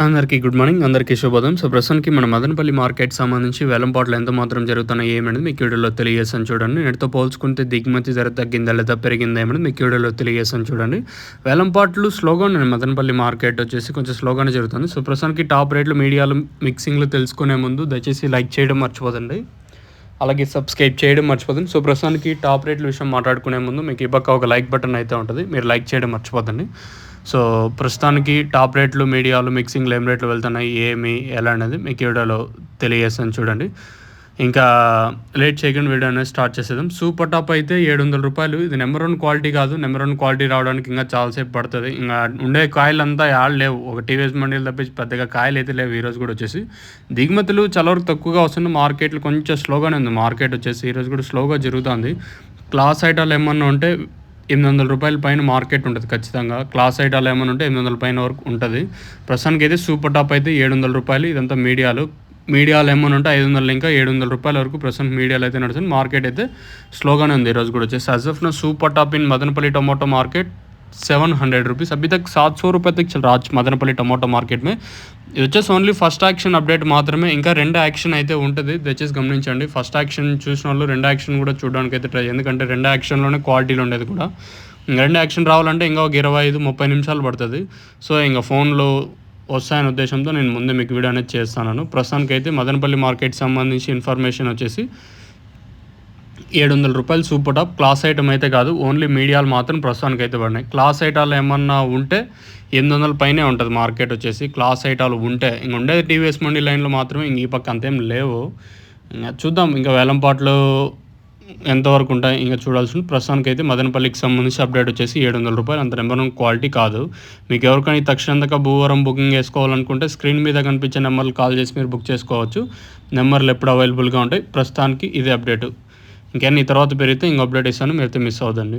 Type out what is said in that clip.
అందరికీ good morning. అందరికీ శుభోదయం. సో, ప్రస్తుతానికి మన మదనపల్లి మార్కెట్ సంబంధించి వేలంపాట్లు ఎంత మాత్రం జరుగుతున్నాయి ఏమనేది మీకు వీడియోలో తెలియజేస్తాను చూడండి. నేటితో పోల్చుకుంటే దిగుమతి ధర తగ్గిందా లేదా పెరిగిందా ఏమనేది మీకు వీడియోలో తెలియజేస్తాను చూడండి. వేలంపాట్లు స్లోగా ఉన్నాయి. మదనపల్లి మార్కెట్ వచ్చేసి కొంచెం స్లోగానే జరుగుతుంది. సో, ప్రస్తుతానికి టాప్ రేట్లు మీడియాలు మిక్సింగ్లు తెలుసుకునే ముందు దయచేసి లైక్ చేయడం మర్చిపోదండి, అలాగే సబ్స్క్రైబ్ చేయడం మర్చిపోతుంది. సో, ప్రస్తుతానికి టాప్ రేట్ల విషయం మాట్లాడుకునే ముందు మీకు ఈ పక్క ఒక లైక్ బటన్ అయితే ఉంటుంది, మీరు లైక్ చేయడం మర్చిపోదండి. సో, ప్రస్తుతానికి టాప్ రేట్లు మీడియాలు మిక్సింగ్లు ఏం రేట్లు వెళ్తున్నాయి ఎలా అనేది మీకు వీడియోలో తెలియజేస్తాను చూడండి. ఇంకా లేట్ చేయకుండా వీడియో అనేది స్టార్ట్ చేసేద్దాం. సూపర్ టాప్ అయితే 700 రూపాయలు. ఇది నెంబర్ 1 క్వాలిటీ కాదు. నెంబర్ 1 క్వాలిటీ రావడానికి ఇంకా చాలాసేపు పడుతుంది. ఇంకా ఉండే కాయలు అంతా యాడ్ లేవు. ఒక టీవీఎస్ మండీలు తప్పించి పెద్దగా కాయలు అయితే లేవు ఈరోజు కూడా వచ్చేసి. దిగుమతులు చాలా వరకు తక్కువగా వస్తున్నాయి. మార్కెట్లు కొంచెం స్లోగానే ఉంది. మార్కెట్ వచ్చేసి ఈరోజు కూడా స్లోగా జరుగుతుంది. క్లాస్ ఐటాలు ఏమన్నా ఉంటే 800 రూపాయల పైన మార్కెట్ ఉంటుంది ఖచ్చితంగా. క్లాస్ ఐటాలు ఏమైనా ఉంటే 800 పైన వరకు ఉంటుంది. ప్రస్తుతానికి అయితే సూపర్ టాప్ అయితే 700 రూపాయలు. ఇదంతా మీడియాలు ఏమైనా ఉంటే 500 ఇంకా 700 రూపాయల వరకు ప్రస్తుతం మీడియాలు అయితే నడుస్తుంది. మార్కెట్ అయితే స్లోగానే ఉంది ఈరోజు కూడా వచ్చేసి. As of now super top in Madanapalle tomato market 700 rupees. अभी तक 700 रुपये तक चल रहा है మదనపల్లి టమాటో మార్కెట్ में. ఇది వచ్చేసి ఓన్లీ ఫస్ట్ యాక్షన్ అప్డేట్ మాత్రమే. ఇంకా 2 యాక్షన్ అయితే ఉంటుంది, దయచేసి గమనించండి. ఫస్ట్ యాక్షన్ చూసిన వాళ్ళు 2 యాక్షన్ కూడా చూడడానికి అయితే ట్రై, ఎందుకంటే 2 యాక్షన్లోనే క్వాలిటీలో ఉండేది కూడా. 2 యాక్షన్ రావాలంటే ఇంకా 25-30 నిమిషాలు పడుతుంది. సో ఇంకా ఫోన్లో వస్తాయనే ఉద్దేశంతో నేను ముందే మీకు వీడియో అనేది చేస్తాను. ప్రస్తుతానికి అయితే మదనపల్లి మార్కెట్ సంబంధించి ఇన్ఫర్మేషన్ వచ్చేసి 700 రూపాయలు సూపర్ టాప్. క్లాస్ ఐటమ్ అయితే కాదు, ఓన్లీ మీడియాలు మాత్రం ప్రస్తుతానికి అయితే పడినాయి. క్లాస్ ఐటాలు ఏమన్నా ఉంటే 800 పైనే ఉంటుంది మార్కెట్ వచ్చేసి. క్లాస్ ఐటాలు ఉంటే ఇంక ఉండేది టీవీఎస్ మండీ లైన్లో మాత్రమే, ఇంక ఈ పక్క అంతేం లేవు. ఇంకా చూద్దాం ఇంకా వేలంపాట్లు ఎంతవరకు ఉంటాయి ఇంకా చూడాల్సి. ప్రస్తుతానికి అయితే మదనపల్లికి సంబంధించి అప్డేట్ వచ్చేసి 700 రూపాయలు. అంత నెంబర్ 1 క్వాలిటీ కాదు. మీకు ఎవరికైనా తక్షణంగా భూవరం బుకింగ్ వేసుకోవాలనుకుంటే స్క్రీన్ మీద కనిపించే నెంబర్లు కాల్ చేసి మీరు బుక్ చేసుకోవచ్చు. నెంబర్లు ఎప్పుడు అవైలబుల్గా ఉంటాయి. ప్రస్తుతానికి ఇది అప్డేట్. ఇంకేనా ఈ తర్వాత పెరిగితే ఇంక అప్డేట్ ఇస్తాను, మీరైతే మిస్ అవ్వదండి.